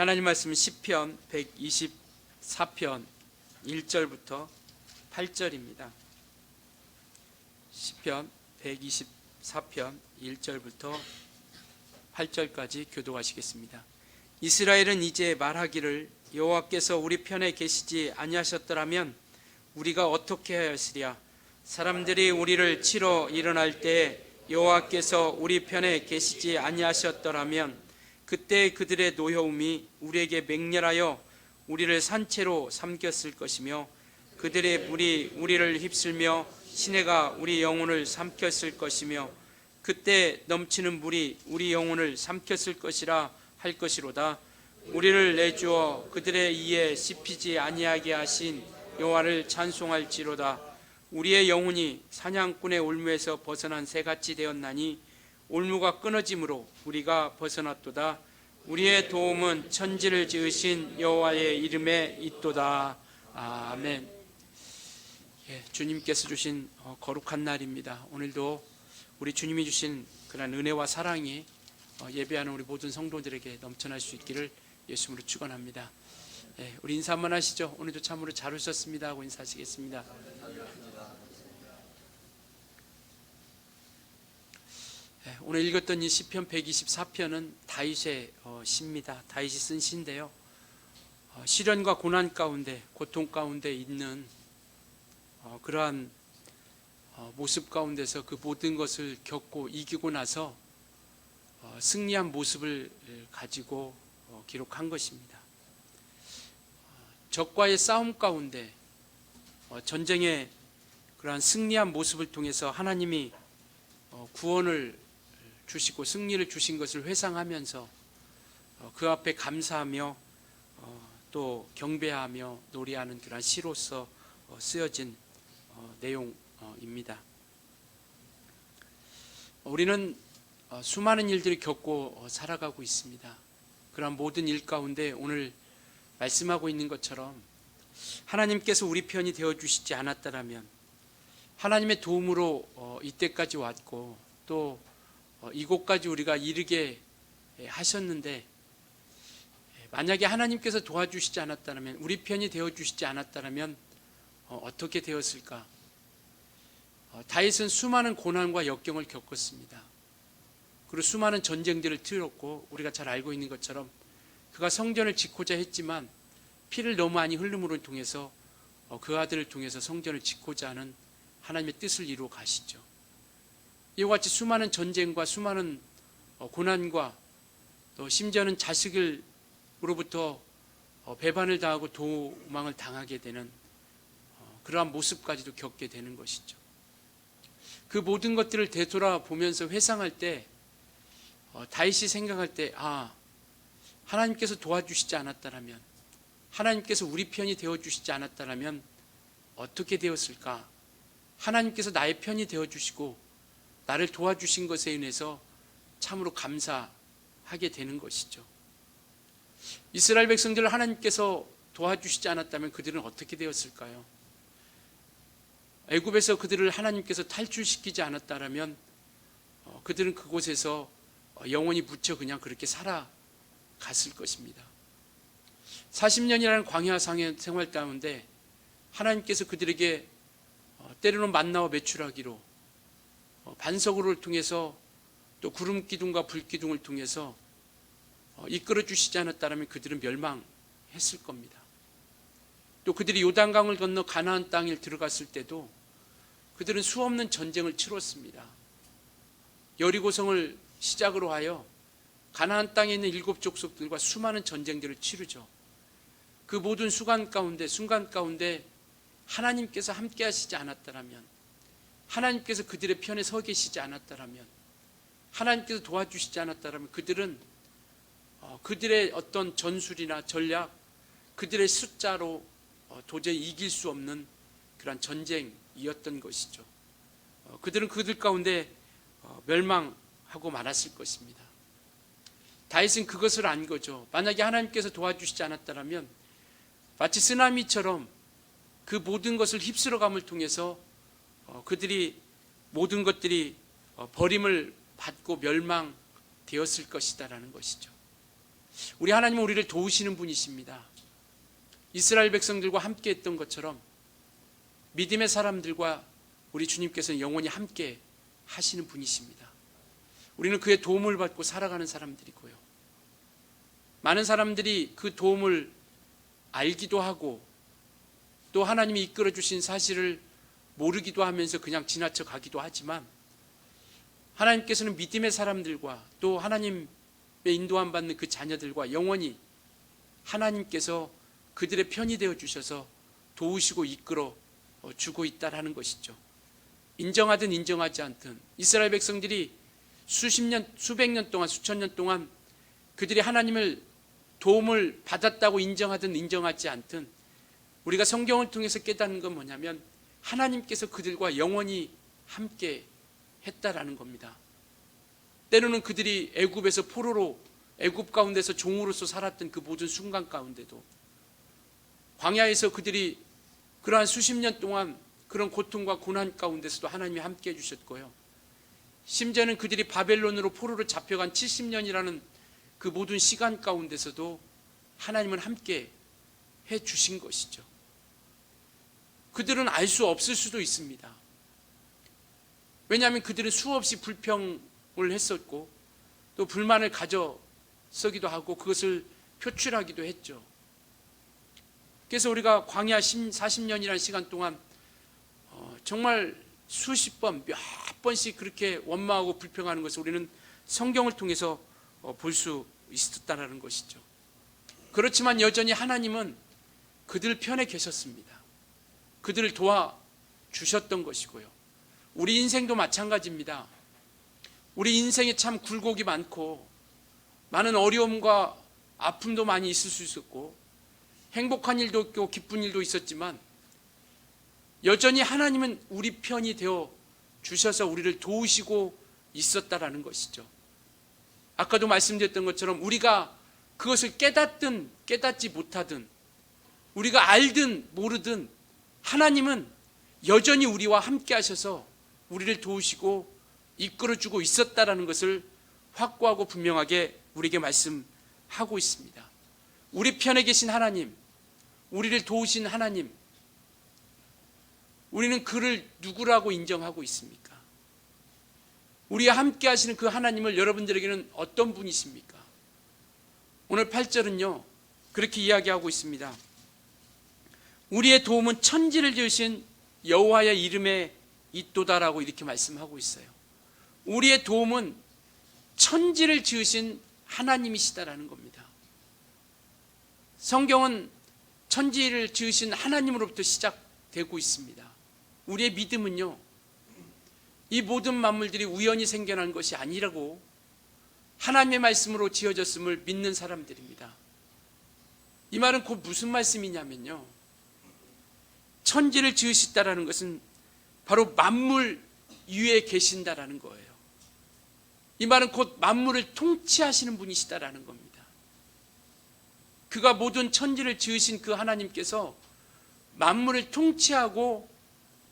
하나님 말씀은 시편 124편 1절부터 8절입니다. 시편 124편 1절부터 8절까지 교독하시겠습니다. 이스라엘은 이제 말하기를 여호와께서 우리 편에 계시지 아니하셨더라면 우리가 어떻게 하였으랴. 사람들이 우리를 치러 일어날 때 여호와께서 우리 편에 계시지 아니하셨더라면 그때 그들의 노여움이 우리에게 맹렬하여 우리를 산채로 삼켰을 것이며 그들의 물이 우리를 휩쓸며 시내가 우리 영혼을 삼켰을 것이며 그때 넘치는 물이 우리 영혼을 삼켰을 것이라 할 것이로다. 우리를 내주어 그들의 이에 씹히지 아니하게 하신 여호와를 찬송할지로다. 우리의 영혼이 사냥꾼의 올무에서 벗어난 새같이 되었나니 올무가 끊어짐으로 우리가 벗어났도다. 우리의 도움은 천지를 지으신 여호와의 이름에 있도다. 아멘. 주님께서 주신 거룩한 날입니다. 오늘도 우리 주님이 주신 그런 은혜와 사랑이 예배하는 우리 모든 성도들에게 넘쳐날 수 있기를 예수님으로 축원합니다. 우리 인사 한번 하시죠. 오늘도 참으로 잘 오셨습니다 하고 인사하시겠습니다. 오늘 읽었던 이 시편 124편은 다윗의 시입니다. 다윗이 쓴 시인데요, 시련과 고난 가운데, 고통 가운데 있는 그러한 모습 가운데서 그 모든 것을 겪고 이기고 나서 승리한 모습을 가지고 기록한 것입니다. 적과의 싸움 가운데 전쟁의 그러한 승리한 모습을 통해서 하나님이 구원을 주시고 승리를 주신 것을 회상하면서 그 앞에 감사하며 또 경배하며 노래하는 그런 시로서 쓰여진 내용입니다. 우리는 수많은 일들을 겪고 살아가고 있습니다. 그런 모든 일 가운데 오늘 말씀하고 있는 것처럼 하나님께서 우리 편이 되어주시지 않았다면, 하나님의 도움으로 이때까지 왔고 또 이곳까지 우리가 이르게 하셨는데, 만약에 하나님께서 도와주시지 않았다면, 우리 편이 되어주시지 않았다면 어떻게 되었을까? 다윗은 수많은 고난과 역경을 겪었습니다. 그리고 수많은 전쟁들을 치렀고, 우리가 잘 알고 있는 것처럼 그가 성전을 짓고자 했지만 피를 너무 많이 흘림으로 통해서 그 아들을 통해서 성전을 짓고자 하는 하나님의 뜻을 이루어 가시죠. 이와 같이 수많은 전쟁과 수많은 고난과 또 심지어는 자식으로부터 배반을 당하고 도망을 당하게 되는 그러한 모습까지도 겪게 되는 것이죠. 그 모든 것들을 되돌아보면서 회상할 때 다윗이 생각할 때, 하나님께서 도와주시지 않았다면, 하나님께서 우리 편이 되어주시지 않았다면 어떻게 되었을까? 하나님께서 나의 편이 되어주시고 나를 도와주신 것에 인해서 참으로 감사하게 되는 것이죠. 이스라엘 백성들을 하나님께서 도와주시지 않았다면 그들은 어떻게 되었을까요? 애굽에서 그들을 하나님께서 탈출시키지 않았다면 그들은 그곳에서 영원히 묻혀 그냥 그렇게 살아갔을 것입니다. 40년이라는 광야 생활 가운데 하나님께서 그들에게 때로는 만나와 메추라기로, 반석을 통해서 또 구름 기둥과 불 기둥을 통해서 이끌어 주시지 않았다면 그들은 멸망했을 겁니다. 또 그들이 요단강을 건너 가나안 땅에 들어갔을 때도 그들은 수없는 전쟁을 치렀습니다. 여리고성을 시작으로 하여 가나안 땅에 있는 7 족속들과 수많은 전쟁들을 치르죠. 그 모든 순간 가운데 하나님께서 함께 하시지 않았다면, 하나님께서 그들의 편에 서 계시지 않았다면, 하나님께서 도와주시지 않았다면 그들은 그들의 어떤 전술이나 전략, 그들의 숫자로 도저히 이길 수 없는 그런 전쟁이었던 것이죠. 그들은 그들 가운데 멸망하고 말았을 것입니다. 다윗은 그것을 안 거죠. 만약에 하나님께서 도와주시지 않았다면 마치 쓰나미처럼 그 모든 것을 휩쓸어감을 통해서 그들이 모든 것들이 버림을 받고 멸망되었을 것이다라는 것이죠. 우리 하나님은 우리를 도우시는 분이십니다. 이스라엘 백성들과 함께 했던 것처럼 믿음의 사람들과 우리 주님께서는 영원히 함께 하시는 분이십니다. 우리는 그의 도움을 받고 살아가는 사람들이고요. 많은 사람들이 그 도움을 알기도 하고 또 하나님이 이끌어 주신 사실을 모르기도 하면서 그냥 지나쳐 가기도 하지만, 하나님께서는 믿음의 사람들과 또 하나님의 인도함 받는 그 자녀들과 영원히 하나님께서 그들의 편이 되어 주셔서 도우시고 이끌어 주고 있다라는 것이죠. 인정하든 인정하지 않든 이스라엘 백성들이 수십 년, 수백 년 동안, 수천 년 동안 그들이 하나님을 도움을 받았다고 인정하든 인정하지 않든 우리가 성경을 통해서 깨닫는 건 뭐냐면 하나님께서 그들과 영원히 함께 했다라는 겁니다. 때로는 그들이 애굽에서 포로로, 애굽 가운데서 종으로서 살았던 그 모든 순간 가운데도, 광야에서 그들이 그러한 수십 년 동안 그런 고통과 고난 가운데서도 하나님이 함께 해주셨고요. 심지어는 그들이 바벨론으로 포로로 잡혀간 70년이라는 그 모든 시간 가운데서도 하나님은 함께 해주신 것이죠. 그들은 알 수 없을 수도 있습니다. 왜냐하면 그들은 수없이 불평을 했었고 또 불만을 가져서기도 하고 그것을 표출하기도 했죠. 그래서 우리가 광야 40년이라는 시간 동안 정말 수십 번, 몇 번씩 그렇게 원망하고 불평하는 것을 우리는 성경을 통해서 볼 수 있었다는 것이죠. 그렇지만 여전히 하나님은 그들 편에 계셨습니다. 그들을 도와주셨던 것이고요. 우리 인생도 마찬가지입니다. 우리 인생에 참 굴곡이 많고 많은 어려움과 아픔도 많이 있을 수 있었고 행복한 일도 있고 기쁜 일도 있었지만 여전히 하나님은 우리 편이 되어 주셔서 우리를 도우시고 있었다라는 것이죠. 아까도 말씀드렸던 것처럼 우리가 그것을 깨닫든 깨닫지 못하든 우리가 알든 모르든 하나님은 여전히 우리와 함께 하셔서 우리를 도우시고 이끌어주고 있었다라는 것을 확고하고 분명하게 우리에게 말씀하고 있습니다. 우리 편에 계신 하나님, 우리를 도우신 하나님, 우리는 그를 누구라고 인정하고 있습니까? 우리와 함께 하시는 그 하나님을 여러분들에게는 어떤 분이십니까? 오늘 8절은요 그렇게 이야기하고 있습니다. 우리의 도움은 천지를 지으신 여호와의 이름에 있도다라고 이렇게 말씀하고 있어요. 우리의 도움은 천지를 지으신 하나님이시다라는 겁니다. 성경은 천지를 지으신 하나님으로부터 시작되고 있습니다. 우리의 믿음은요 이 모든 만물들이 우연히 생겨난 것이 아니라고 하나님의 말씀으로 지어졌음을 믿는 사람들입니다. 이 말은 곧 무슨 말씀이냐면요, 천지를 지으시다라는 것은 바로 만물 위에 계신다라는 거예요. 이 말은 곧 만물을 통치하시는 분이시다라는 겁니다. 그가 모든 천지를 지으신 그 하나님께서 만물을 통치하고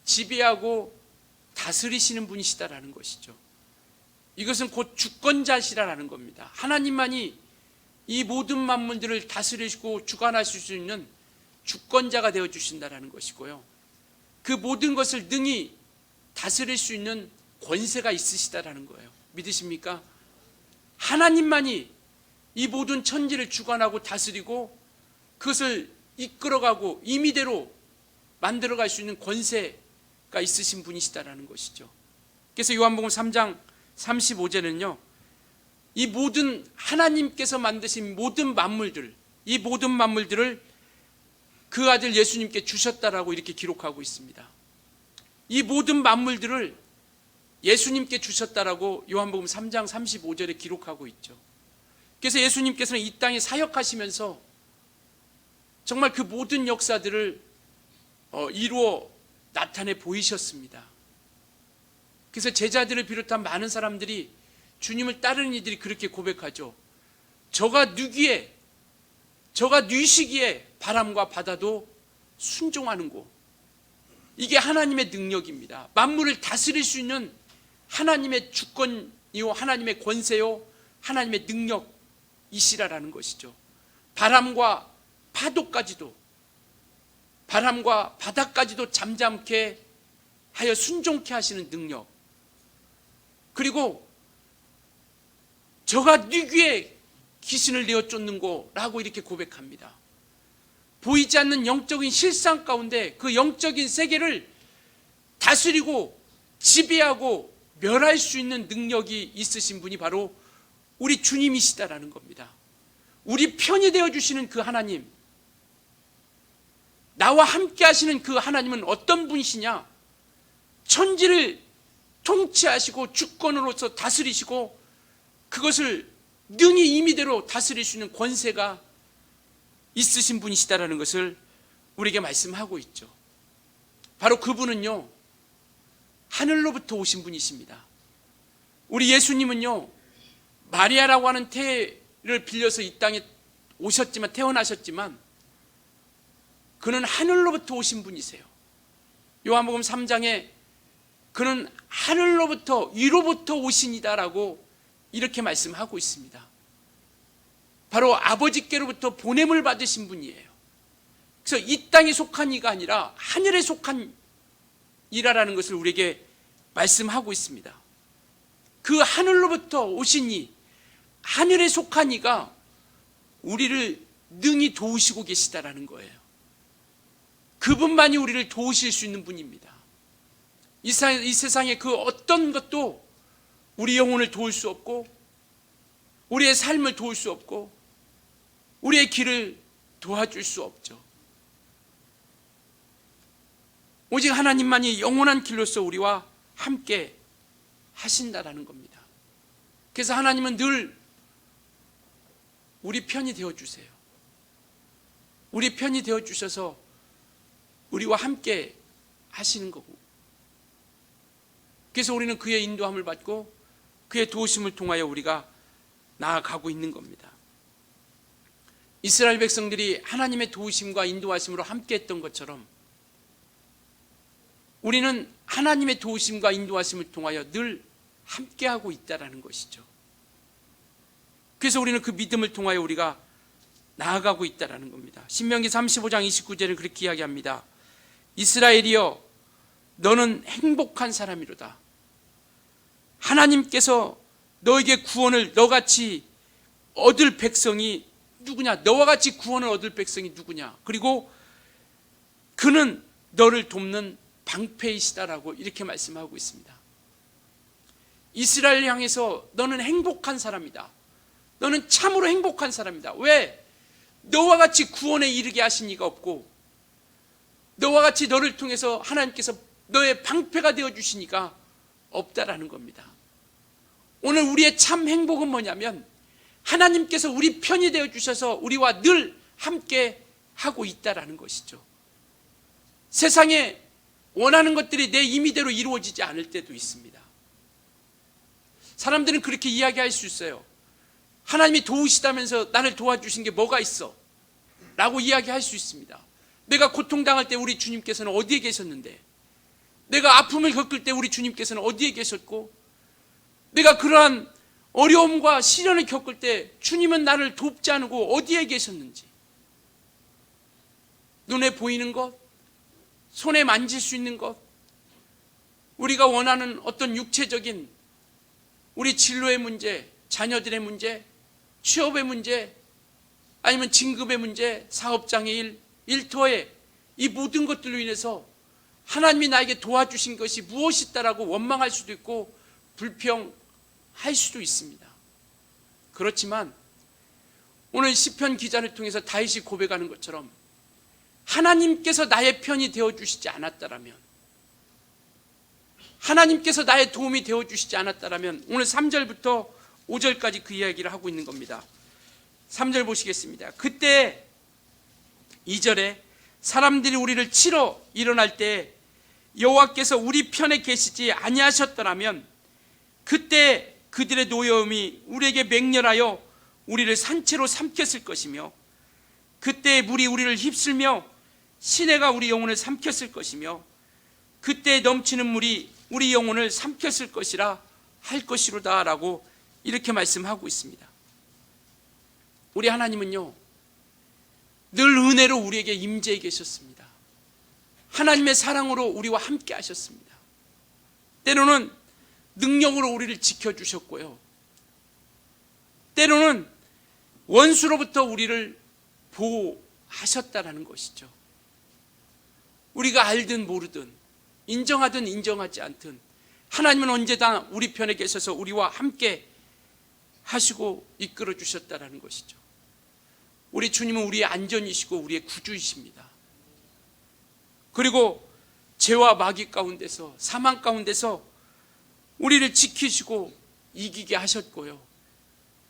지배하고 다스리시는 분이시다라는 것이죠. 이것은 곧 주권자시라는 겁니다. 하나님만이 이 모든 만물들을 다스리시고 주관하실 수 있는 주권자가 되어 주신다라는 것이고요. 그 모든 것을 능히 다스릴 수 있는 권세가 있으시다라는 거예요. 믿으십니까? 하나님만이 이 모든 천지를 주관하고 다스리고 그것을 이끌어가고 임의대로 만들어갈 수 있는 권세가 있으신 분이시다라는 것이죠. 그래서 요한복음 3장 35절은요 이 모든 하나님께서 만드신 모든 만물들, 이 모든 만물들을 그 아들 예수님께 주셨다라고 이렇게 기록하고 있습니다. 이 모든 만물들을 예수님께 주셨다라고 요한복음 3장 35절에 기록하고 있죠. 그래서 예수님께서는 이 땅에 사역하시면서 정말 그 모든 역사들을 이루어 나타내 보이셨습니다. 그래서 제자들을 비롯한 많은 사람들이 주님을 따르는 이들이 그렇게 고백하죠. 저가 누기에, 저가 뉘시기에 바람과 바다도 순종하는 고. 이게 하나님의 능력입니다. 만물을 다스릴 수 있는 하나님의 주권이요, 하나님의 권세요, 하나님의 능력, 능력이시라라는 것이죠. 바람과 파도까지도, 바람과 바다까지도 잠잠케 하여 순종케 하시는 능력, 그리고 저가 네 귀에 귀신을 내어 쫓는고라고 이렇게 고백합니다. 보이지 않는 영적인 실상 가운데 그 영적인 세계를 다스리고 지배하고 멸할 수 있는 능력이 있으신 분이 바로 우리 주님이시다라는 겁니다. 우리 편이 되어주시는 그 하나님, 나와 함께 하시는 그 하나님은 어떤 분이시냐? 천지를 통치하시고 주권으로서 다스리시고 그것을 능히 임의대로 다스릴 수 있는 권세가 있으신 분이시다라는 것을 우리에게 말씀하고 있죠. 바로 그분은요, 하늘로부터 오신 분이십니다. 우리 예수님은요, 마리아라고 하는 태를 빌려서 이 땅에 오셨지만, 태어나셨지만 그는 하늘로부터 오신 분이세요. 요한복음 3장에 그는 하늘로부터, 위로부터 오신이다라고 이렇게 말씀하고 있습니다. 바로 아버지께로부터 보냄을 받으신 분이에요. 그래서 이 땅에 속한 이가 아니라 하늘에 속한 이라라는 것을 우리에게 말씀하고 있습니다. 그 하늘로부터 오신 이, 하늘에 속한 이가 우리를 능히 도우시고 계시다라는 거예요. 그분만이 우리를 도우실 수 있는 분입니다. 이 세상에 그 어떤 것도 우리 영혼을 도울 수 없고, 우리의 삶을 도울 수 없고, 우리의 길을 도와줄 수 없죠. 오직 하나님만이 영원한 길로서 우리와 함께 하신다라는 겁니다. 그래서 하나님은 늘 우리 편이 되어주세요. 우리 편이 되어주셔서 우리와 함께 하시는 거고, 그래서 우리는 그의 인도함을 받고 그의 도우심을 통하여 우리가 나아가고 있는 겁니다. 이스라엘 백성들이 하나님의 도우심과 인도하심으로 함께 했던 것처럼 우리는 하나님의 도우심과 인도하심을 통하여 늘 함께하고 있다는 것이죠. 그래서 우리는 그 믿음을 통하여 우리가 나아가고 있다는 겁니다. 신명기 35장 29절은 그렇게 이야기합니다. 이스라엘이여, 너는 행복한 사람이로다. 하나님께서 너에게 구원을 너같이 얻을 백성이 누구냐? 너와 같이 구원을 얻을 백성이 누구냐? 그리고 그는 너를 돕는 방패이시다라고 이렇게 말씀하고 있습니다. 이스라엘 향해서 너는 행복한 사람이다. 너는 참으로 행복한 사람이다. 왜? 너와 같이 구원에 이르게 하신 이가 없고, 너와 같이 너를 통해서 하나님께서 너의 방패가 되어주신 이가 없다라는 겁니다. 오늘 우리의 참 행복은 뭐냐면 하나님께서 우리 편이 되어주셔서 우리와 늘 함께 하고 있다라는 것이죠. 세상에 원하는 것들이 내 임의대로 이루어지지 않을 때도 있습니다. 사람들은 그렇게 이야기할 수 있어요. 하나님이 도우시다면서 나를 도와주신 게 뭐가 있어? 라고 이야기할 수 있습니다. 내가 고통당할 때 우리 주님께서는 어디에 계셨는데, 내가 아픔을 겪을 때 우리 주님께서는 어디에 계셨고, 내가 그러한 어려움과 시련을 겪을 때 주님은 나를 돕지 않고 어디에 계셨는지, 눈에 보이는 것, 손에 만질 수 있는 것, 우리가 원하는 어떤 육체적인 우리 진로의 문제, 자녀들의 문제, 취업의 문제, 아니면 진급의 문제, 사업장의 일, 일터의 이 모든 것들로 인해서 하나님이 나에게 도와주신 것이 무엇이다라고 원망할 수도 있고 불평할 수도 있습니다. 그렇지만 오늘 시편 기자를 통해서 다윗이 고백하는 것처럼 하나님께서 나의 편이 되어주시지 않았다라면, 하나님께서 나의 도움이 되어주시지 않았다라면, 오늘 3절부터 5절까지 그 이야기를 하고 있는 겁니다. 3절 보시겠습니다. 그때 2절에 사람들이 우리를 치러 일어날 때 여호와께서 우리 편에 계시지 아니하셨더라면 그때 그들의 노여움이 우리에게 맹렬하여 우리를 산채로 삼켰을 것이며, 그때 물이 우리를 휩쓸며 시내가 우리 영혼을 삼켰을 것이며, 그때 넘치는 물이 우리 영혼을 삼켰을 것이라 할 것이로다 라고 이렇게 말씀하고 있습니다. 우리 하나님은요, 늘 은혜로 우리에게 임재해 계셨습니다. 하나님의 사랑으로 우리와 함께 하셨습니다. 때로는 능력으로 우리를 지켜주셨고요, 때로는 원수로부터 우리를 보호하셨다라는 것이죠. 우리가 알든 모르든, 인정하든 인정하지 않든 하나님은 언제나 우리 편에 계셔서 우리와 함께 하시고 이끌어 주셨다라는 것이죠. 우리 주님은 우리의 안전이시고 우리의 구주이십니다. 그리고 죄와 마귀 가운데서, 사망 가운데서 우리를 지키시고 이기게 하셨고요,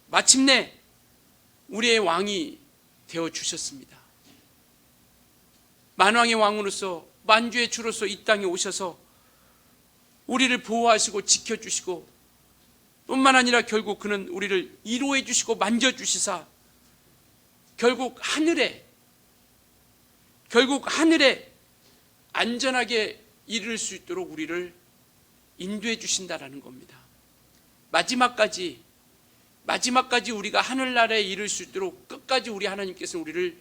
마침내 우리의 왕이 되어주셨습니다. 만왕의 왕으로서, 만주의 주로서 이 땅에 오셔서 우리를 보호하시고 지켜주시고, 뿐만 아니라 결국 그는 우리를 위로해 주시고 만져주시사 결국 하늘에 안전하게 이를 수 있도록 우리를 인도해 주신다라는 겁니다. 마지막까지 우리가 하늘나라에 이를 수 있도록 끝까지 우리 하나님께서 우리를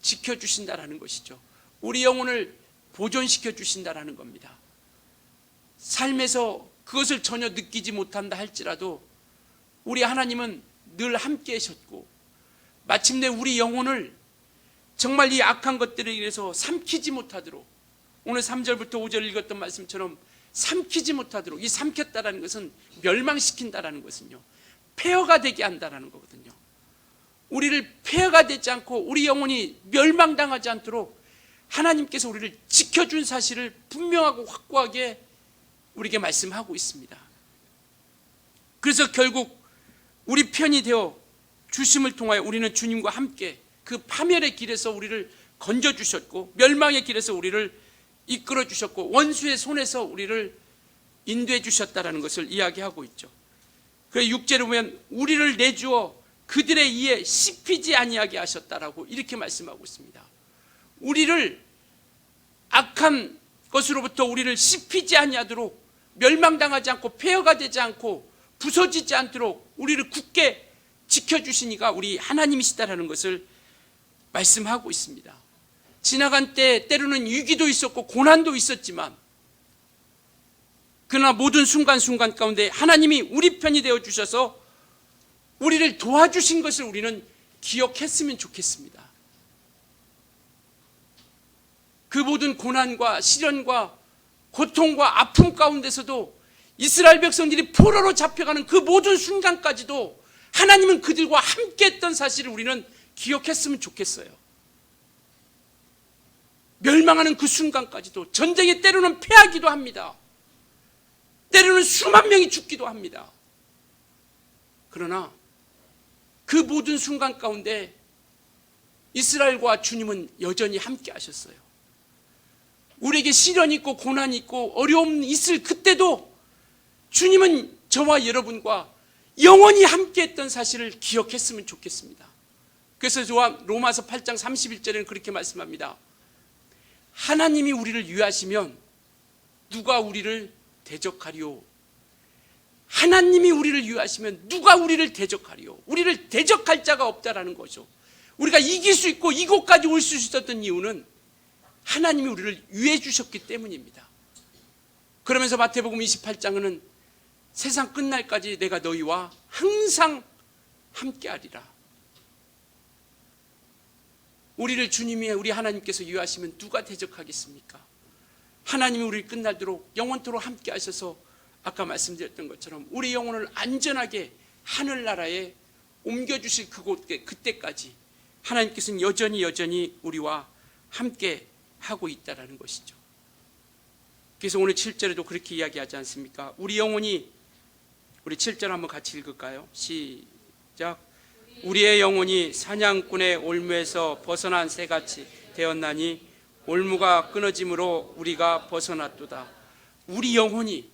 지켜주신다라는 것이죠. 우리 영혼을 보존시켜 주신다라는 겁니다. 삶에서 그것을 전혀 느끼지 못한다 할지라도 우리 하나님은 늘 함께 하셨고, 마침내 우리 영혼을 정말 이 악한 것들에 의해서 삼키지 못하도록, 오늘 3절부터 5절 읽었던 말씀처럼 삼키지 못하도록, 이 삼켰다라는 것은 멸망시킨다라는 것은요, 폐허가 되게 한다라는 거거든요. 우리를 폐허가 되지 않고 우리 영혼이 멸망당하지 않도록 하나님께서 우리를 지켜준 사실을 분명하고 확고하게 우리에게 말씀하고 있습니다. 그래서 결국 우리 편이 되어 주심을 통하여 우리는 주님과 함께 그 파멸의 길에서 우리를 건져주셨고, 멸망의 길에서 우리를 이끌어 주셨고, 원수의 손에서 우리를 인도해 주셨다는 것을 이야기하고 있죠. 그래서 6절에 보면 우리를 내주어 그들의 이에 씹히지 아니하게 하셨다라고 이렇게 말씀하고 있습니다. 우리를 악한 것으로부터 우리를 씹히지 아니하도록, 멸망당하지 않고 폐허가 되지 않고 부서지지 않도록 우리를 굳게 지켜주시니가 우리 하나님이시다라는 것을 말씀하고 있습니다. 지나간 때 때로는 위기도 있었고 고난도 있었지만, 그러나 모든 순간순간 가운데 하나님이 우리 편이 되어주셔서 우리를 도와주신 것을 우리는 기억했으면 좋겠습니다. 그 모든 고난과 시련과 고통과 아픔 가운데서도 이스라엘 백성들이 포로로 잡혀가는 그 모든 순간까지도 하나님은 그들과 함께 했던 사실을 우리는 기억했으면 좋겠어요. 멸망하는 그 순간까지도, 전쟁에 때로는 패하기도 합니다. 때로는 수만 명이 죽기도 합니다. 그러나 그 모든 순간 가운데 이스라엘과 주님은 여전히 함께 하셨어요. 우리에게 시련이 있고 고난이 있고 어려움이 있을 그때도 주님은 저와 여러분과 영원히 함께했던 사실을 기억했으면 좋겠습니다. 그래서 로마서 8장 31절에는 그렇게 말씀합니다. 하나님이 우리를 위하시면 누가 우리를 대적하리요? 하나님이 우리를 위하시면 누가 우리를 대적하리요? 우리를 대적할 자가 없다라는 거죠. 우리가 이길 수 있고 이곳까지 올 수 있었던 이유는 하나님이 우리를 위해 주셨기 때문입니다. 그러면서 마태복음 28장은 세상 끝날까지 내가 너희와 항상 함께하리라. 우리를 주님이, 우리 하나님께서 위하시면 누가 대적하겠습니까? 하나님이 우리를 끝날도록 영원토록 함께 하셔서 아까 말씀드렸던 것처럼 우리 영혼을 안전하게 하늘나라에 옮겨주실 그때까지 하나님께서는 여전히 우리와 함께 하고 있다는 것이죠. 그래서 오늘 7절에도 그렇게 이야기하지 않습니까? 우리 영혼이, 우리 7절 한번 같이 읽을까요? 시작. 우리의 영혼이 사냥꾼의 올무에서 벗어난 새같이 되었나니 올무가 끊어짐으로 우리가 벗어났도다. 우리 영혼이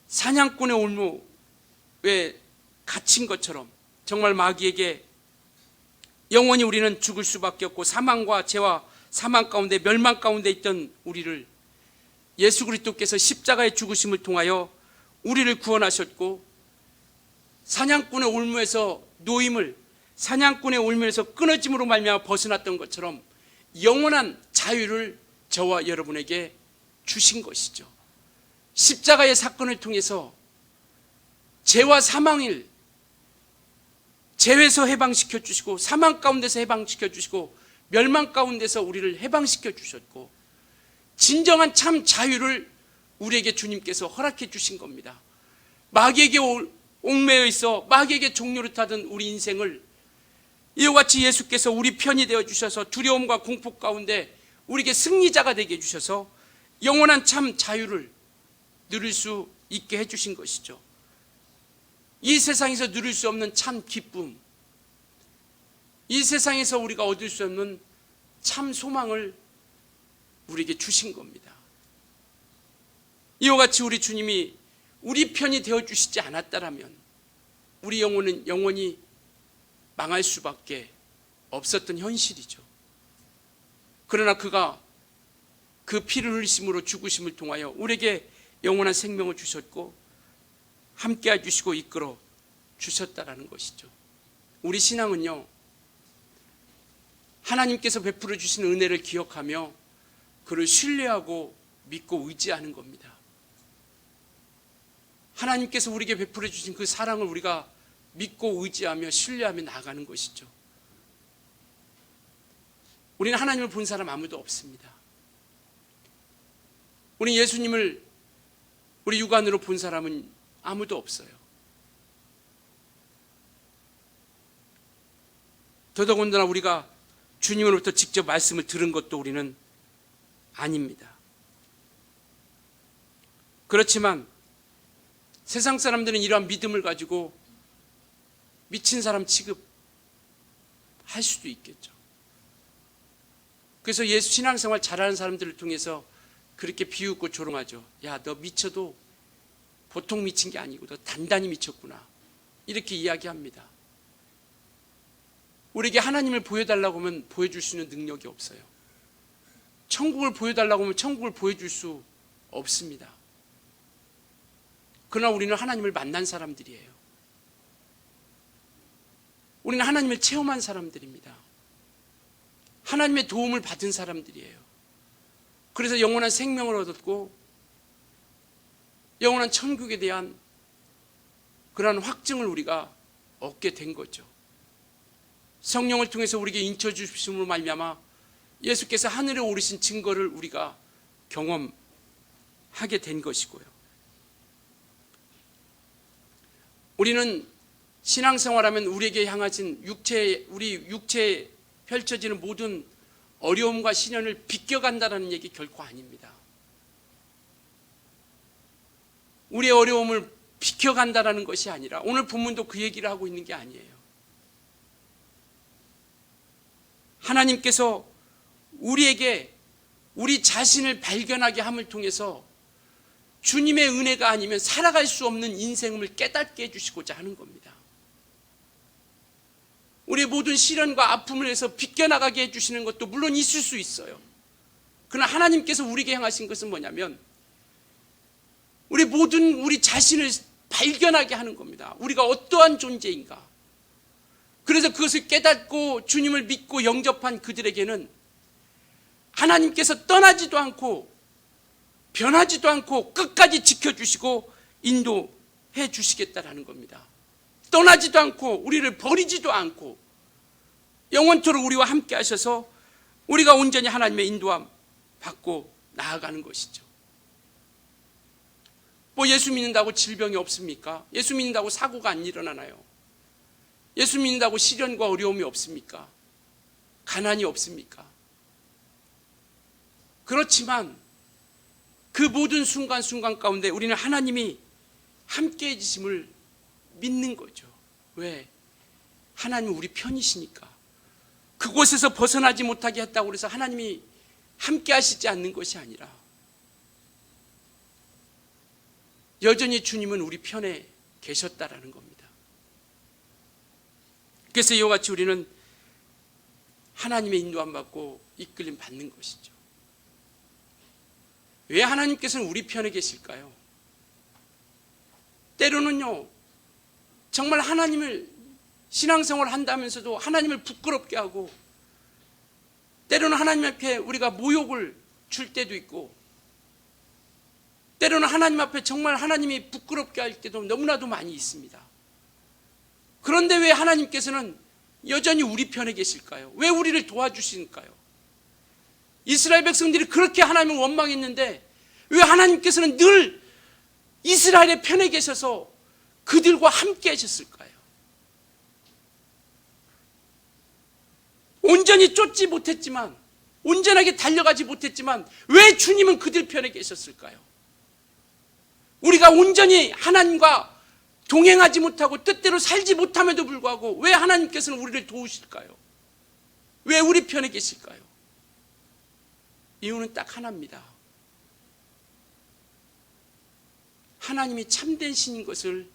사냥꾼의 올무에 갇힌 것처럼 정말 마귀에게 영원히 우리는 죽을 수밖에 없고 사망과 죄와 사망 가운데 멸망 가운데 있던 우리를 예수 그리스도께서 십자가의 죽으심을 통하여 우리를 구원하셨고, 사냥꾼의 올무에서 노임을, 사냥꾼의 올무에서 끊어짐으로 말미암아 벗어났던 것처럼 영원한 자유를 저와 여러분에게 주신 것이죠. 십자가의 사건을 통해서 죄와 사망을 죄에서 해방시켜 주시고, 사망 가운데서 해방시켜 주시고, 멸망 가운데서 우리를 해방시켜 주셨고, 진정한 참 자유를 우리에게 주님께서 허락해 주신 겁니다. 마귀에게 옥매여 있어 마귀에게 종로를 타던 우리 인생을 이와 같이 예수께서 우리 편이 되어 주셔서 두려움과 공포 가운데 우리에게 승리자가 되게 해주셔서 영원한 참 자유를 누릴 수 있게 해주신 것이죠. 이 세상에서 누릴 수 없는 참 기쁨, 이 세상에서 우리가 얻을 수 없는 참 소망을 우리에게 주신 겁니다. 이와 같이 우리 주님이 우리 편이 되어주시지 않았다면 우리 영혼은 영원히 망할 수밖에 없었던 현실이죠. 그러나 그가 그 피를 흘리심으로 죽으심을 통하여 우리에게 영원한 생명을 주셨고 함께 해주시고 이끌어 주셨다라는 것이죠. 우리 신앙은요, 하나님께서 베풀어 주신 은혜를 기억하며 그를 신뢰하고 믿고 의지하는 겁니다. 하나님께서 우리에게 베풀어 주신 그 사랑을 우리가 믿고 의지하며 신뢰하며 나아가는 것이죠. 우리는 하나님을 본 사람 아무도 없습니다. 우리 예수님을 우리 육안으로 본 사람은 아무도 없어요. 더더군다나 우리가 주님으로부터 직접 말씀을 들은 것도 우리는 아닙니다. 그렇지만 세상 사람들은 이러한 믿음을 가지고 미친 사람 취급할 수도 있겠죠. 그래서 예수 신앙생활 잘하는 사람들을 통해서 그렇게 비웃고 조롱하죠. 야, 너 미쳐도 보통 미친 게 아니고 너 단단히 미쳤구나, 이렇게 이야기합니다. 우리에게 하나님을 보여달라고 하면 보여줄 수 있는 능력이 없어요. 천국을 보여달라고 하면 천국을 보여줄 수 없습니다. 그러나 우리는 하나님을 만난 사람들이에요. 우리는 하나님을 체험한 사람들입니다. 하나님의 도움을 받은 사람들이에요. 그래서 영원한 생명을 얻었고 영원한 천국에 대한 그러한 확증을 우리가 얻게 된 거죠. 성령을 통해서 우리에게 인쳐 주심으로 말미암아 예수께서 하늘에 오르신 증거를 우리가 경험하게 된 것이고요. 우리는 신앙생활하면 우리에게 향하신 우리 육체에 펼쳐지는 모든 어려움과 시련을 비껴간다는 얘기 결코 아닙니다. 우리의 어려움을 비껴간다는 것이 아니라, 오늘 본문도 그 얘기를 하고 있는 게 아니에요. 하나님께서 우리에게 우리 자신을 발견하게 함을 통해서 주님의 은혜가 아니면 살아갈 수 없는 인생을 깨닫게 해주시고자 하는 겁니다. 우리의 모든 시련과 아픔을 해서 비껴나가게 해주시는 것도 물론 있을 수 있어요. 그러나 하나님께서 우리에게 향하신 것은 뭐냐면 우리 자신을 발견하게 하는 겁니다. 우리가 어떠한 존재인가. 그래서 그것을 깨닫고 주님을 믿고 영접한 그들에게는 하나님께서 떠나지도 않고 변하지도 않고 끝까지 지켜주시고 인도해 주시겠다라는 겁니다. 떠나지도 않고 우리를 버리지도 않고 영원토록 우리와 함께 하셔서 우리가 온전히 하나님의 인도함 받고 나아가는 것이죠. 뭐 예수 믿는다고 질병이 없습니까? 예수 믿는다고 사고가 안 일어나나요? 예수 믿는다고 시련과 어려움이 없습니까? 가난이 없습니까? 그렇지만 그 모든 순간순간 가운데 우리는 하나님이 함께 해주심을 믿는 거죠. 왜? 하나님은 우리 편이시니까. 그곳에서 벗어나지 못하게 했다고 해서 하나님이 함께 하시지 않는 것이 아니라 여전히 주님은 우리 편에 계셨다라는 겁니다. 그래서 이와 같이 우리는 하나님의 인도함 받고 이끌림 받는 것이죠. 왜 하나님께서는 우리 편에 계실까요? 때로는요, 정말 하나님을 신앙생활을 한다면서도 하나님을 부끄럽게 하고, 때로는 하나님 앞에 우리가 모욕을 줄 때도 있고, 때로는 하나님 앞에 정말 하나님이 부끄럽게 할 때도 너무나도 많이 있습니다. 그런데 왜 하나님께서는 여전히 우리 편에 계실까요? 왜 우리를 도와주실까요? 이스라엘 백성들이 그렇게 하나님을 원망했는데 왜 하나님께서는 늘 이스라엘의 편에 계셔서 그들과 함께 하셨을까요? 온전히 쫓지 못했지만, 온전하게 달려가지 못했지만 왜 주님은 그들 편에 계셨을까요? 우리가 온전히 하나님과 동행하지 못하고 뜻대로 살지 못함에도 불구하고 왜 하나님께서는 우리를 도우실까요? 왜 우리 편에 계실까요? 이유는 딱 하나입니다. 하나님이 참된 신인 것을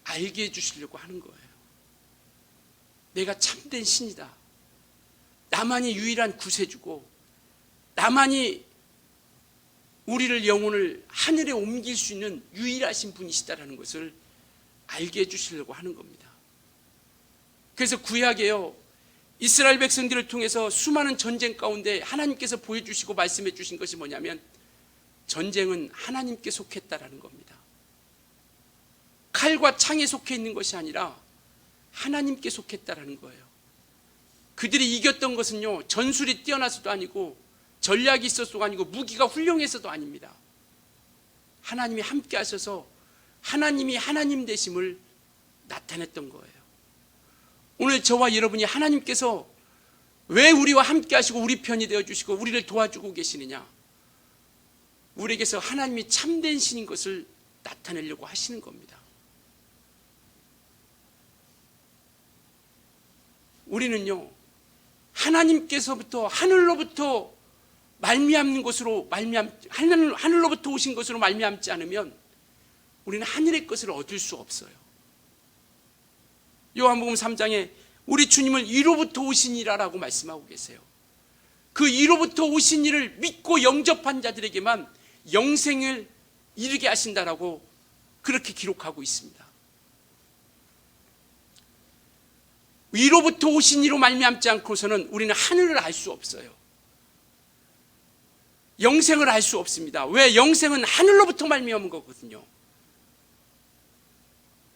알게 해주시려고 하는 거예요. 내가 참된 신이다. 나만이 유일한 구세주고, 나만이 우리를 영혼을 하늘에 옮길 수 있는 유일하신 분이시다라는 것을 알게 해주시려고 하는 겁니다. 그래서 구약에요, 이스라엘 백성들을 통해서 수많은 전쟁 가운데 하나님께서 보여주시고 말씀해 주신 것이 뭐냐면, 전쟁은 하나님께 속했다라는 겁니다. 칼과 창에 속해 있는 것이 아니라 하나님께 속했다라는 거예요. 그들이 이겼던 것은요, 전술이 뛰어나서도 아니고 전략이 있어서도 아니고 무기가 훌륭해서도 아닙니다. 하나님이 함께 하셔서 하나님이 하나님 되심을 나타냈던 거예요. 오늘 저와 여러분이 하나님께서 왜 우리와 함께 하시고 우리 편이 되어주시고 우리를 도와주고 계시느냐? 우리에게서 하나님이 참된 신인 것을 나타내려고 하시는 겁니다. 우리는요, 하나님께서부터 하늘로부터 말미암는 것으로 하늘로부터 오신 것으로 말미암지 않으면 우리는 하늘의 것을 얻을 수 없어요. 요한복음 3장에 우리 주님을 이로부터 오신 이라라고 말씀하고 계세요. 그 이로부터 오신 이를 믿고 영접한 자들에게만 영생을 이르게 하신다라고 그렇게 기록하고 있습니다. 위로부터 오신 이로 말미암지 않고서는 우리는 하늘을 알 수 없어요. 영생을 알 수 없습니다. 왜? 영생은 하늘로부터 말미암은 거거든요.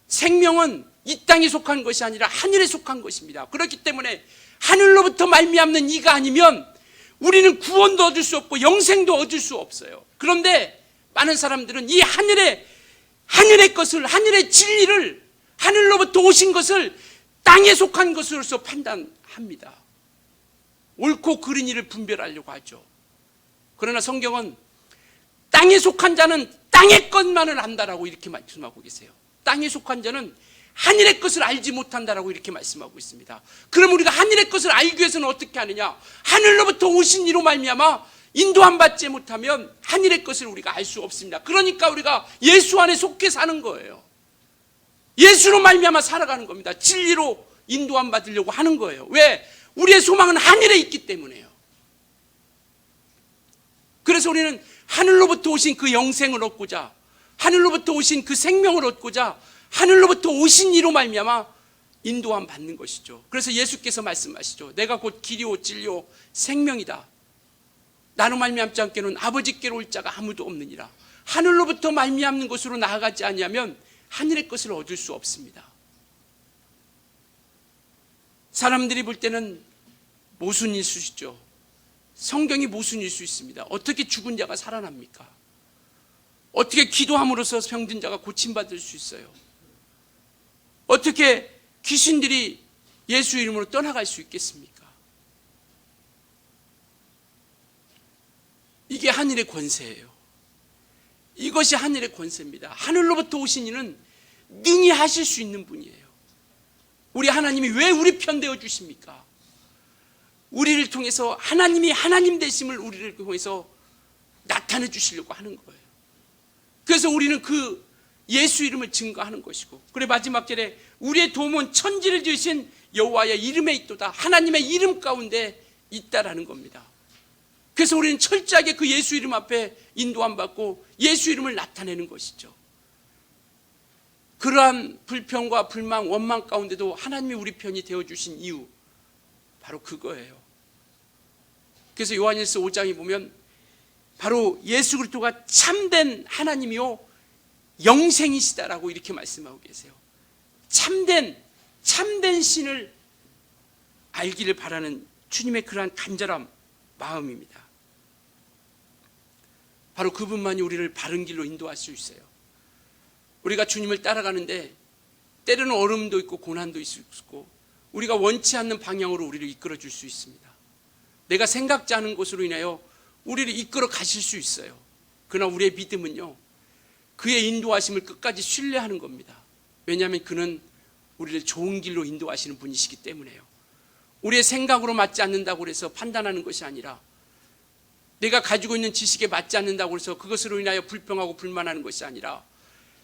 생명은 이 땅에 속한 것이 아니라 하늘에 속한 것입니다. 그렇기 때문에 하늘로부터 말미암는 이가 아니면 우리는 구원도 얻을 수 없고 영생도 얻을 수 없어요. 그런데 많은 사람들은 이 하늘의 것을, 하늘의 진리를, 하늘로부터 오신 것을 땅에 속한 것으로서 판단합니다. 옳고 그른 일을 분별하려고 하죠. 그러나 성경은 땅에 속한 자는 땅의 것만을 안다라고 이렇게 말씀하고 계세요. 땅에 속한 자는 하늘의 것을 알지 못한다라고 이렇게 말씀하고 있습니다. 그럼 우리가 하늘의 것을 알기 위해서는 어떻게 하느냐? 하늘로부터 오신 이로 말미암아 인도함 받지 못하면 하늘의 것을 우리가 알 수 없습니다. 그러니까 우리가 예수 안에 속해 사는 거예요. 예수로 말미암아 살아가는 겁니다. 진리로 인도함 받으려고 하는 거예요. 왜? 우리의 소망은 하늘에 있기 때문에요. 그래서 우리는 하늘로부터 오신 그 영생을 얻고자, 하늘로부터 오신 그 생명을 얻고자 하늘로부터 오신 이로 말미암아 인도함 받는 것이죠. 그래서 예수께서 말씀하시죠. 내가 곧 길이요 진리요 생명이다. 나로 말미암지 않게는 아버지께로 올 자가 아무도 없느니라. 하늘로부터 말미암는 것으로 나아가지 아니하면 하늘의 것을 얻을 수 없습니다. 사람들이 볼 때는 모순일 수 있죠. 성경이 모순일 수 있습니다. 어떻게 죽은 자가 살아납니까? 어떻게 기도함으로써 병든 자가 고침받을 수 있어요? 어떻게 귀신들이 예수 이름으로 떠나갈 수 있겠습니까? 이게 하늘의 권세예요. 이것이 하늘의 권세입니다. 하늘로부터 오신 이는 능히 하실 수 있는 분이에요. 우리 하나님이 왜 우리 편 되어 주십니까? 우리를 통해서 하나님이 하나님 되심을 우리를 통해서 나타내 주시려고 하는 거예요. 그래서 우리는 그 예수 이름을 증거하는 것이고, 그래 마지막 절에 우리의 도움은 천지를 지으신 여호와의 이름에 있도다. 하나님의 이름 가운데 있다라는 겁니다. 그래서 우리는 철저하게 그 예수 이름 앞에 인도함 받고 예수 이름을 나타내는 것이죠. 그러한 불평과 불만, 원망 가운데도 하나님이 우리 편이 되어주신 이유, 바로 그거예요. 그래서 요한일서 5장에 보면 바로 예수 그리스도가 참된 하나님이요 영생이시다라고 이렇게 말씀하고 계세요. 참된 신을 알기를 바라는 주님의 그러한 간절한 마음입니다. 바로 그분만이 우리를 바른 길로 인도할 수 있어요. 우리가 주님을 따라가는데 때로는 어려움도 있고 고난도 있을 수 있고 우리가 원치 않는 방향으로 우리를 이끌어 줄 수 있습니다. 내가 생각지 않은 곳으로 인하여 우리를 이끌어 가실 수 있어요. 그러나 우리의 믿음은요, 그의 인도하심을 끝까지 신뢰하는 겁니다. 왜냐하면 그는 우리를 좋은 길로 인도하시는 분이시기 때문에요. 우리의 생각으로 맞지 않는다고 해서 판단하는 것이 아니라, 내가 가지고 있는 지식에 맞지 않는다고 해서 그것으로 인하여 불평하고 불만하는 것이 아니라,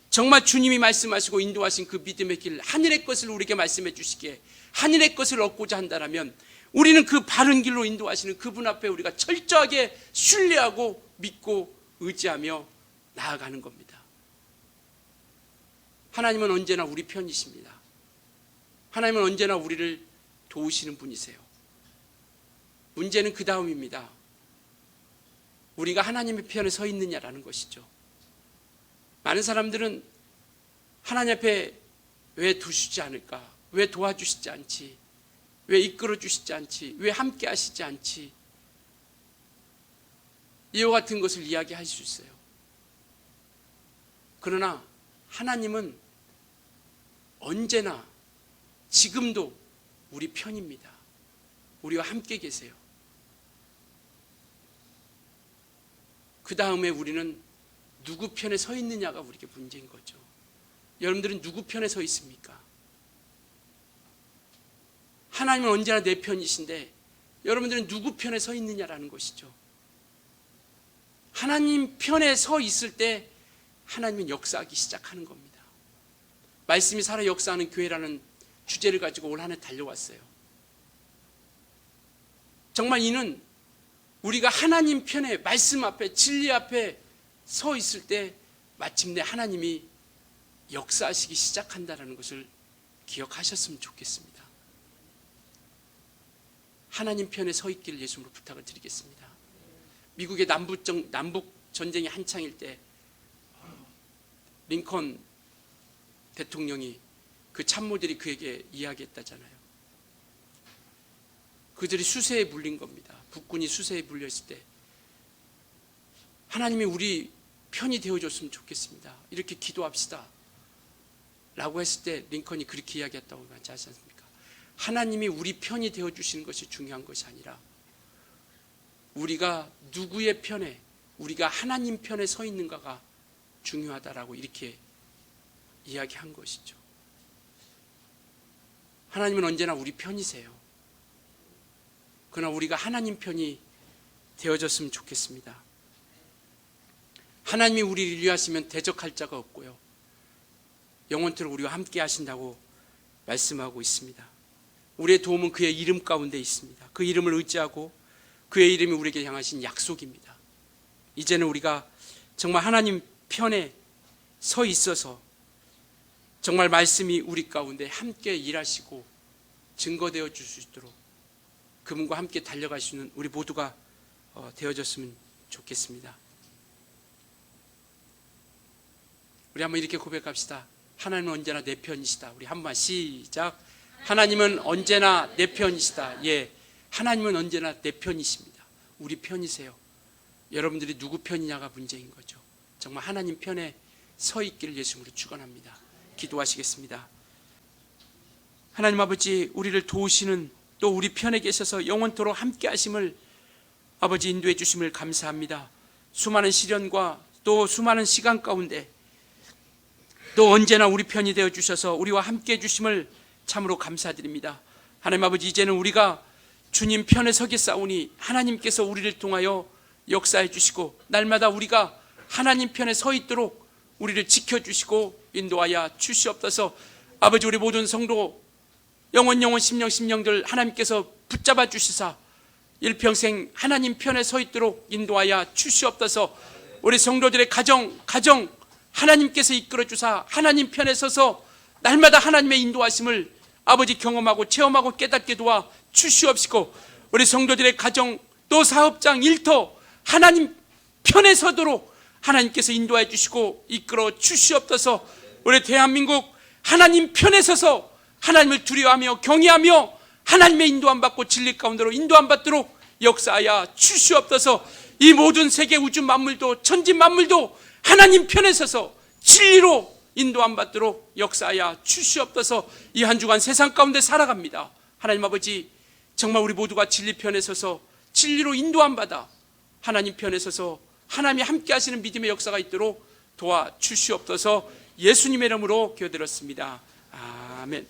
정말 주님이 말씀하시고 인도하신 그 믿음의 길, 하늘의 것을 우리에게 말씀해 주시기에 하늘의 것을 얻고자 한다면 우리는 그 바른 길로 인도하시는 그분 앞에 우리가 철저하게 신뢰하고 믿고 의지하며 나아가는 겁니다. 하나님은 언제나 우리 편이십니다. 하나님은 언제나 우리를 도우시는 분이세요. 문제는 그 다음입니다. 우리가 하나님의 편에 서 있느냐라는 것이죠. 많은 사람들은 하나님 앞에 왜 두시지 않을까? 왜 도와주시지 않지? 왜 이끌어 주시지 않지? 왜 함께 하시지 않지? 이와 같은 것을 이야기할 수 있어요. 그러나 하나님은 언제나 지금도 우리 편입니다. 우리와 함께 계세요. 그 다음에 우리는 누구 편에 서 있느냐가 우리에게 문제인 거죠. 여러분들은 누구 편에 서 있습니까? 하나님은 언제나 내 편이신데 여러분들은 누구 편에 서 있느냐라는 것이죠. 하나님 편에 서 있을 때 하나님은 역사하기 시작하는 겁니다. 말씀이 살아 역사하는 교회라는 주제를 가지고 올 한 해 달려왔어요. 정말 이는 우리가 하나님 편에, 말씀 앞에, 진리 앞에 서 있을 때 마침내 하나님이 역사하시기 시작한다는 것을 기억하셨으면 좋겠습니다. 하나님 편에 서 있기를 예수님으로 부탁을 드리겠습니다. 미국의 남북 전쟁이 한창일 때 링컨 대통령이 그 참모들이 그에게 이야기했다잖아요. 그들이 수세에 물린 겁니다. 북군이 수세에 물렸을 때 하나님이 우리 편이 되어줬으면 좋겠습니다. 이렇게 기도합시다 라고 했을 때 링컨이 그렇게 이야기했다고 하지 않습니까? 하나님이 우리 편이 되어주시는 것이 중요한 것이 아니라 우리가 누구의 편에, 우리가 하나님 편에 서 있는가가 중요하다라고 이렇게 이야기한 것이죠. 하나님은 언제나 우리 편이세요. 그러나 우리가 하나님 편이 되어졌으면 좋겠습니다. 하나님이 우리를 위하시면 대적할 자가 없고요, 영원토록 우리와 함께 하신다고 말씀하고 있습니다. 우리의 도움은 그의 이름 가운데 있습니다. 그 이름을 의지하고 그의 이름이 우리에게 향하신 약속입니다. 이제는 우리가 정말 하나님 편에 서 있어서 정말 말씀이 우리 가운데 함께 일하시고 증거되어 줄 수 있도록 그분과 함께 달려갈 수 있는 우리 모두가 되어졌으면 좋겠습니다. 우리 한번 이렇게 고백합시다. 하나님은 언제나 내 편이시다. 우리 한번 시작. 하나님은 언제나 내 편이시다. 예, 하나님은 언제나 내 편이십니다. 우리 편이세요. 여러분들이 누구 편이냐가 문제인 거죠. 정말 하나님 편에 서 있기를 예수님으로 축원합니다. 기도하시겠습니다. 하나님 아버지, 우리를 도우시는, 또 우리 편에 계셔서 영원토록 함께 하심을 아버지 인도해 주심을 감사합니다. 수많은 시련과 또 수많은 시간 가운데 또 언제나 우리 편이 되어 주셔서 우리와 함께 해 주심을 참으로 감사드립니다. 하나님 아버지, 이제는 우리가 주님 편에 서겠사오니 하나님께서 우리를 통하여 역사해 주시고 날마다 우리가 하나님 편에 서 있도록 우리를 지켜주시고 인도하여 주시옵소서. 아버지, 우리 모든 성도 영원 심령들 하나님께서 붙잡아 주시사 일평생 하나님 편에 서 있도록 인도하여 주시옵소서. 우리 성도들의 가정 하나님께서 이끌어 주사 하나님 편에 서서 날마다 하나님의 인도하심을 아버지 경험하고 체험하고 깨닫게 도와 주시옵시고, 우리 성도들의 가정 또 사업장 일터 하나님 편에 서도록 하나님께서 인도해 주시고 이끌어 주시옵소서. 우리 대한민국 하나님 편에 서서 하나님을 두려워하며 경외하며 하나님의 인도함 받고 진리 가운데로 인도함 받도록 역사하여 주시옵소서. 이 모든 세계 우주 만물도 천지 만물도 하나님 편에 서서 진리로 인도함 받도록 역사하여 주시옵소서. 이 한 주간 세상 가운데 살아갑니다. 하나님 아버지, 정말 우리 모두가 진리 편에 서서 진리로 인도함 받아 하나님 편에 서서 하나님이 함께 하시는 믿음의 역사가 있도록 도와주시옵소서. 예수님의 이름으로 기도드렸습니다. 아멘.